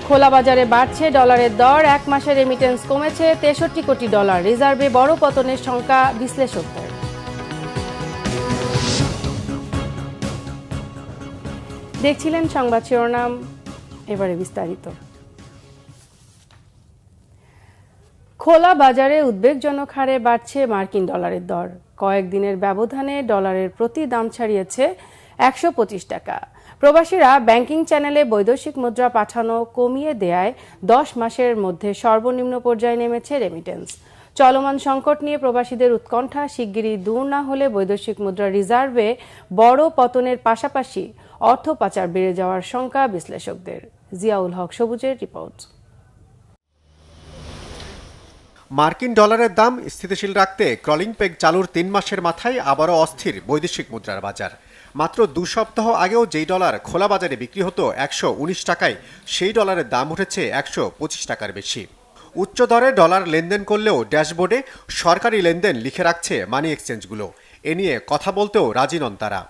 খোলা বাজারে বাড়ছে ডলারের দর, এক মাসে রেমিটেন্স কমেছে ৬৩ কোটি ডলার, রিজার্ভে বড় পতনের শঙ্কা বিশ্লেষকদের। দেখছিলেন সংবাদ শিরোনাম, এবারে বিস্তারিত। খোলা বাজারে উদ্বেগজনক হারে বাড়ছে মার্কিন ডলারের দর। কয়েকদিনের ব্যবধানে ডলারের প্রতি দাম ছাড়িয়েছে ১২৫ টাকা। প্রবাসীরা ব্যাংকিং চ্যানেলে বৈদেশিক মুদ্রা পাঠানো কমিয়ে দেয়ায় ১০ মাসের মধ্যে সর্বনিম্ন পর্যায়ে নেমেছে রেমিটেন্স। চলমান সংকট নিয়ে প্রবাসীদের উৎকণ্ঠা, শিগগিরই দূর না হলে বৈদেশিক মুদ্রা রিজার্ভে বড় পতনের পাশাপাশি অর্থ পাচার বেড়ে যাওয়ার শঙ্কা বিশ্লেষকদের। জিয়াউল হক সবুজের রিপোর্ট। মার্কিন ডলারের দাম স্থিতিশীল রাখতে ক্রলিং পেগ চালুর ৩ মাসের মাথায় আবারও অস্থির বৈদেশিক মুদ্রার বাজার। মাত্র ২ সপ্তাহ আগেও যেই ডলার খোলা বাজারে বিক্রি হতো ১১৯ টাকায়, সেই ডলারের দাম উঠেছে ১২৫ টাকার বেশি। উচ্চ দরে ডলার লেনদেন করলেও ড্যাশবোর্ডে সরকারি লেনদেন লিখে রাখছে মানি এক্সচেঞ্জগুলো। এ নিয়ে কথা বলতেও রাজি নন তারা।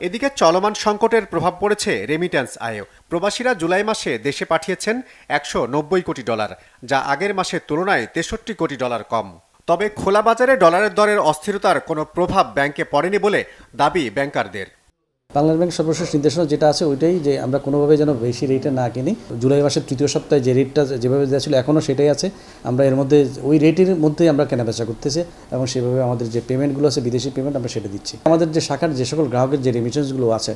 এদিকে চলমান সংকটের প্রভাব পড়েছে রেমিট্যান্স আয়ে। প্রবাসীরা জুলাই মাসে দেশে পাঠিয়েছেন ১৯০ কোটি ডলার, যা আগের মাসের তুলনায় ৬৩ কোটি ডলার কম। তবে খোলা বাজারে ডলারের দরের অস্থিরতার কোনো প্রভাব ব্যাংকে পড়েনি বলে দাবি ব্যাংকারদের। বাংলাদেশ ব্যাংক সর্বশেষ নির্দেশনা যেটা আছে ওইটাই, যে আমরা কোনোভাবে যেন বেশি রেটে না কিনি। জুলাই মাসের ৩য় সপ্তাহে যে রেটটা যেভাবে দেওয়া ছিল এখনও সেটাই আছে। আমরা এর মধ্যে ওই রেটের মধ্যেই আমরা কেনাবেচা করতেছি এবং সেভাবে আমাদের যে পেমেন্টগুলো আছে বিদেশি পেমেন্ট আমরা সেটা দিচ্ছি। আমাদের যে শাখার যে সকল গ্রাহকের যে রেমিটেন্সগুলো আছে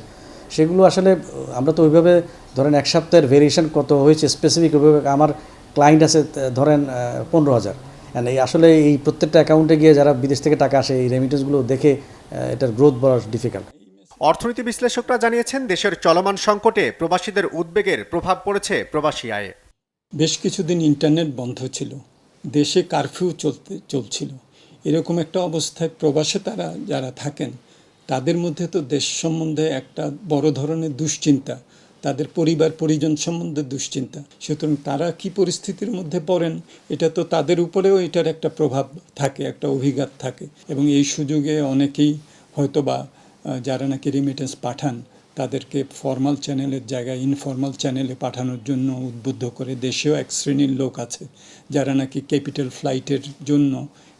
সেগুলো আসলে আমরা তো ওইভাবে ধরেন এক সপ্তাহের ভেরিয়েশন কত হয়েছে স্পেসিফিক ওইভাবে আমার ক্লায়েন্ট আছে ধরেন ১৫,০০০। এই আসলে এই প্রত্যেকটা অ্যাকাউন্টে গিয়ে যারা বিদেশ থেকে টাকা আসে এই রেমিটেন্সগুলো দেখে এটার গ্রোথ বড় ডিফিকাল্ট। অর্থনীতি বিশ্লেষকরা জানিয়েছেন, দেশের চলমান সংকটে প্রবাসীদের উদ্বেগের প্রভাব পড়েছে প্রবাসী আয়ে। বেশ কিছুদিন ইন্টারনেট বন্ধ ছিল, দেশে কারফিউ চলছিল। এরকম একটা অবস্থায় প্রবাসে তারা যারা থাকেন তাদের মধ্যে তো দেশ সম্বন্ধে একটা বড় ধরনের দুশ্চিন্তা, তাদের পরিবার পরিজন সম্বন্ধে দুশ্চিন্তা। সুতরাং তারা কি পরিস্থিতির মধ্যে পড়েন এটা তো তাদের উপরেও এটার একটা প্রভাব থাকে, একটা অভিঘাত থাকে। এবং এই সুযোগে অনেকেই হয়তোবা যারা নাকি রেমিটেন্স পাঠান তাদেরকে ফর্মাল চ্যানেলের জায়গায় ইনফর্মাল চ্যানেলে পাঠানোর জন্য উদ্বুদ্ধ করে। দেশেও এক শ্রেণীর লোক আছে যারা নাকি ক্যাপিটাল ফ্লাইটের জন্য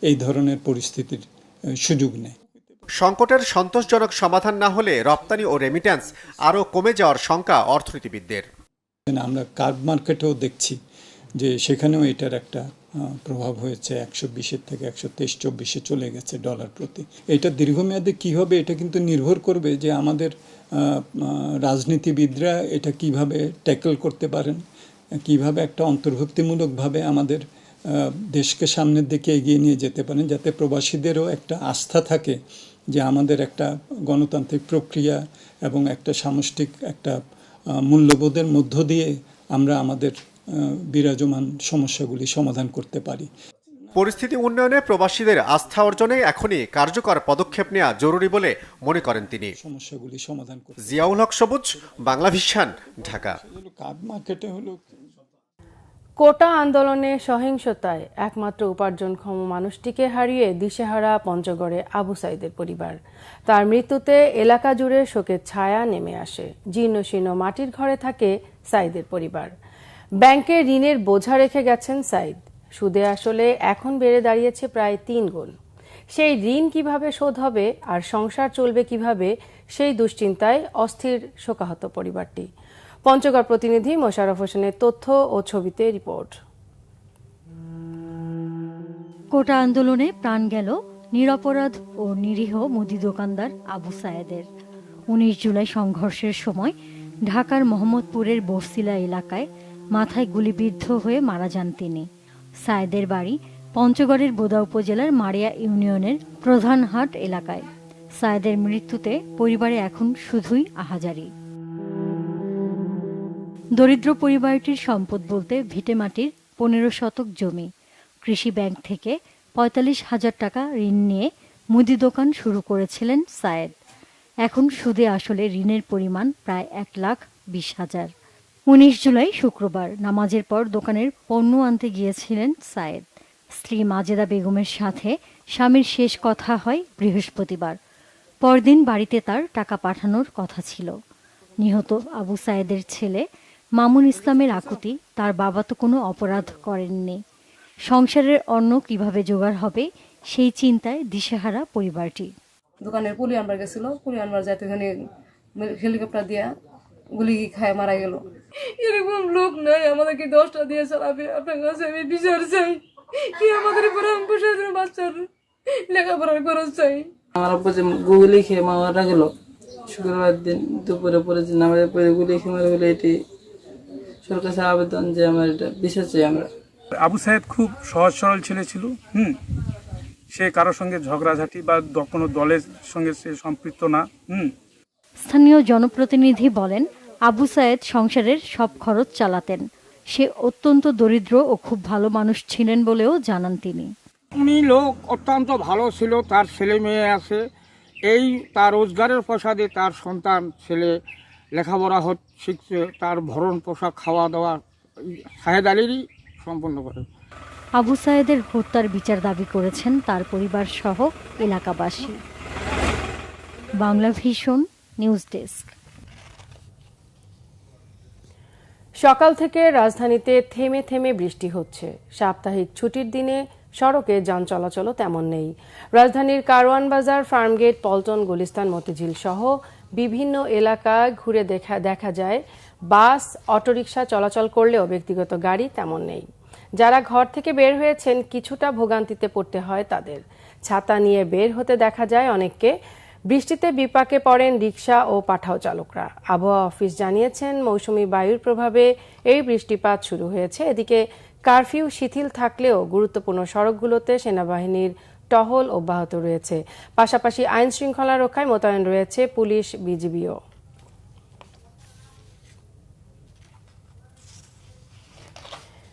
এই ধরনের পরিস্থিতির সুযোগ নেয়। সংকটের সন্তোষজনক সমাধান না হলে রপ্তানি ও রেমিট্যান্স আরও কমে যাওয়ার শঙ্কা অর্থনীতিবিদদের। আমরা কার্ব মার্কেটেও দেখছি যে সেখানেও এটার একটা প্রভাব হয়েছে। ১২০ থেকে ১২৩-১৪ চলে গেছে ডলার প্রতি। এটা দীর্ঘমেয়াদে কী হবে এটা কিন্তু নির্ভর করবে যে আমাদের রাজনীতিবিদরা এটা কিভাবে ট্যাকল করতে পারেন, কিভাবে একটা অন্তর্ভুক্তিমূলকভাবে আমাদের দেশকে সামনের দিকে এগিয়ে নিয়ে যেতে পারেন, যাতে প্রবাসীদেরও একটা আস্থা থাকে যে আমাদের একটা গণতান্ত্রিক প্রক্রিয়া এবং একটা সামষ্টিক একটা মূল্যবোধের মধ্য দিয়ে আমরা আমাদের বিরাজমান সমস্যাগুলি সমাধান করতে পারি। পরিস্থিতি উন্নয়নে প্রবাসীদের আস্থা অর্জনে এখনই কার্যকর পদক্ষেপ নেওয়া জরুরি বলে মনে করেন তিনি। সমস্যাগুলি সমাধান করতে। জিয়াউল হক সবুজ, বাংলা ভিশন, ঢাকা। কার্ব মার্কেটে হলো কোটা আন্দোলনে সহিংসতায় একমাত্র উপার্জনক্ষম মানুষটিকে হারিয়ে দিশেহারা পঞ্চগড়ে আবু সাইদের পরিবার। তার মৃত্যুতে এলাকা জুড়ে শোকের ছায়া নেমে আসে। জীর্ণশীর্ণ মাটির ঘরে থাকে সাইদের পরিবার। ব্যাংকে ঋণের বোঝা রেখে গেছেন সাইদ। সুদে আসলে এখন বেড়ে দাঁড়িয়েছে প্রায় ৩ গুণ। সেই ঋণ কিভাবে শোধ হবে আর সংসার চলবে কিভাবে, সেই দুশ্চিন্তায় অস্থির শোকাহত পরিবারটি। পঞ্চগড় প্রতিনিধি মোশাররফ হোসেনের তথ্য ও ছবিতে রিপোর্ট। কোটা আন্দোলনে প্রাণ গেল নিরপরাধ ও নিরীহ মুদি দোকানদার আবু সায়েদের। ১৯ জুলাই সংঘর্ষের সময় ঢাকার মোহাম্মদপুরের বরসিলা এলাকায় মাথায় গুলিবিদ্ধ হয়ে মারা যান তিনি। সায়েদের বাড়ি পঞ্চগড়ের বোদা উপজেলার মারিয়া ইউনিয়নের প্রধানহাট এলাকায়। সায়েদের মৃত্যুতে পরিবারে এখন শুধুই আহাজারি। দরিদ্র পরিবারটির সম্পদ বলতে ভিটেমাটির ১৫ শতক জমি। কৃষি ব্যাংক থেকে ৪৫,০০০ টাকা ঋণ নিয়ে মুদি দোকান শুরু করেছিলেন সায়েদ। এখন সুদে আসলে ঋণের পরিমাণ প্রায় ১,২০,০০০। ১৯ জুলাই শুক্রবার নামাজের পর দোকানের পণ্য আনতে গিয়েছিলেন সায়েদ। স্ত্রী মাজেদা বেগমের সাথে স্বামীর শেষ কথা হয় বৃহস্পতিবার। পরদিন বাড়িতে তার টাকা পাঠানোর কথা ছিল। নিহত আবু সায়েদের ছেলে মামুন ইসলামের আকুতি, তার বাবা তো কোনো অপরাধ করেননি। সংসারের অন্ন কিভাবে জোগাড় হবে সেই চিন্তায় দিশেহারা পরিবারটি। দোকানের পুলি আনবার গেছিল, পুলি আনবার যাতে হেলিকপ্টার দিয়া গুলি খায় মারা গেল। এরকম লোক নাই আমাদেরকে 10টা দিয়ে চালাবে। আপনার কাছে আমি বিচার চাই, কি আমাদের বাচ্চার লেখাপড়ার খরচ চাই। আমার আব্বা যে গুলি খেয়ে মারা গেল শুক্রবার দিন দুপুরে পরে যে নামাজের পরে গুলি খেয়ে মারা গেলো, এটি সরকার কাছে আবেদন যে আমার এটা বিচার চাই আমরা। আবু সায়েদ খুব সহজ সরল ছেলে ছিল। সে কারোর সঙ্গে ঝগড়াঝাটি বা কোনো দলের সঙ্গে সে সম্পৃক্ত না। স্থানীয় জনপ্রতিনিধি বলেন, আবু সায়েদ সংসারের সব খরচ চালাতেন। সে অত্যন্ত দরিদ্র ও খুব ভালো মানুষ ছিলেন বলেও জানান তিনি। উনি লোক অত্যন্ত ভালো ছিল, তার ছেলে মেয়ে আছে, এই তার রোজগারের পয়সা দিয়ে তার সন্তান ছেলে লেখাপড়া শিখছে, তার ভরণ পোশাক খাওয়া দাওয়া সাহেদ আলীরই সম্পন্ন করে। আবু সায়েদের হত্যার বিচার দাবি করেছেন তার পরিবার সহ এলাকাবাসী। Bangla vision news desk. সকাল থেকে রাজধানীতে থেমে থেমে বৃষ্টি হচ্ছে। সাপ্তাহিক ছুটির দিনে সড়কে যান চলাচলও তেমন নেই। রাজধানীর কারওয়ান বাজার, ফার্মগেট, পল্টন, গুলিস্তান, মতিঝিল সহ বিভিন্ন এলাকায় ঘুরে দেখা যায় বাস, অটোরিকশা চলাচল করলেও ব্যক্তিগত গাড়ি তেমন নেই। যারা ঘর থেকে বের হয়েছেন কিছুটা ভোগান্তিতে পড়তে হয় তাদের। ছাতা নিয়ে বের হতে দেখা যায় অনেককে। বৃষ্টিতে বিপাকে পড়েন রিকশা ও পাঠাও চালকরা। আবহাওয়া অফিস জানিয়েছেন মৌসুমী বায়ুর প্রভাবে এই বৃষ্টিপাত শুরু হয়েছে। এদিকে কারফিউ শিথিল থাকলেও গুরুত্বপূর্ণ সড়কগুলোতে সেনাবাহিনীর টহল অব্যাহত রয়েছে। পাশাপাশি আইন শৃঙ্খলা রক্ষায় মোতায়েন রয়েছে পুলিশ, বিজিবিও।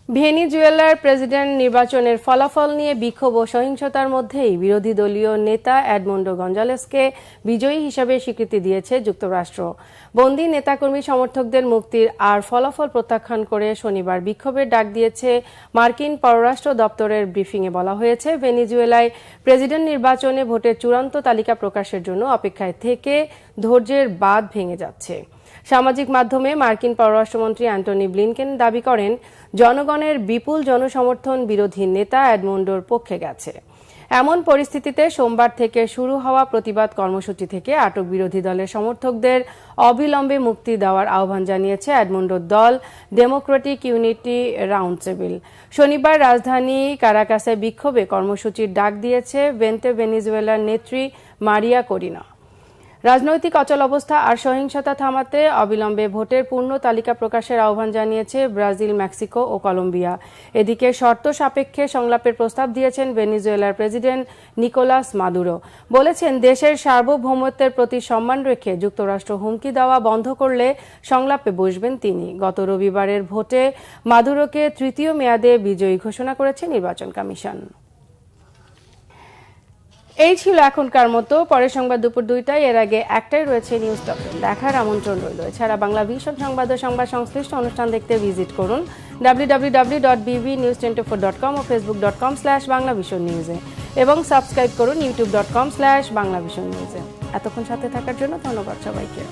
ভেনিজুয়েলার প্রেসিডেন্ট নির্বাচনের ফলাফল নিয়ে বিক্ষোভ ও সহিংসতার মধ্যেই বিরোধী দলীয় নেতা এডমন্ডো গঞ্জালেসকে বিজয়ী হিসেবে স্বীকৃতি দিয়েছে যুক্তরাষ্ট্র। বন্দী নেতাকর্মী সমর্থকদের মুক্তির আর ফলাফল প্রত্যাখ্যান করে শনিবার বিক্ষোভের ডাক দিয়েছে মার্কিন পররাষ্ট্র দপ্তরের ব্রিফিংয়ে বলা হয়েছে, ভেনিজুয়েলায় প্রেসিডেন্ট নির্বাচনে ভোটের চূড়ান্ত তালিকা প্রকাশের জন্য অপেক্ষায় থেকে ধৈর্যের বাঁধ ভেঙে যাচ্ছে। সামাজিক মাধ্যমে মার্কিন পররাষ্ট্রমন্ত্রী অ্যান্টনি ব্লিনকেন দাবি করেন, জনগণের বিপুল জনসমর্থন বিরোধী নেতা এডমন্ডোর পক্ষে গেছে। এমন পরিস্থিতিতে সোমবার থেকে শুরু হওয়া প্রতিবাদ কর্মসূচি থেকে আটক বিরোধী দলের সমর্থকদের অবিলম্বে মুক্তি দেওয়ার আহ্বান জানিয়েছে এডমন্ডোর দল ডেমোক্রেটিক ইউনিটি রাউন্ডটেবিল। শনিবার রাজধানী কারাকাসে বিক্ষোভে কর্মসূচির ডাক দিয়েছে ভেনিজুয়েলার নেত্রী মারিয়া করিনা। রাজনৈতিক অচলাবস্থা আর সহিংসতা থামাতে অবিলম্বে ভোটের পূর্ণ তালিকা প্রকাশের আহ্বান জানিয়েছে ব্রাজিল, মেক্সিকো ও কলম্বিয়া। এদিকে শর্ত সাপেক্ষে সংলাপের প্রস্তাব দিয়েছেন ভেনিজুয়েলার প্রেসিডেন্ট নিকোলাস মাদুরো। বলেছেন, দেশের সার্বভৌমত্বের প্রতি সম্মান রেখে যুক্তরাষ্ট্র হুমকি দেওয়া বন্ধ করলে সংলাপে বসবেন তিনি। গত রবিবারের ভোটে মাদুরোকে তৃতীয় মেয়াদে বিজয়ী ঘোষণা করেছে নির্বাচন কমিশন। এই ছিল এখনকার মতো। পরের সংবাদ দুপুর 2টায়, এর আগে 1টায় রয়েছে নিউজ টপ 10 দেখার আমন্ত্রণ রইল। এছাড়া বাংলা ভিশন সংবাদ ও সংবাদ সংশ্লিষ্ট অনুষ্ঠান দেখতে ভিজিট করুন www.bbnews24.com ও facebook.com/banglavisionnews এবং সাবস্ক্রাইব করুন youtube.com/banglavisionnews। এতক্ষণ সাথে থাকার জন্য ধন্যবাদ সবাইকে।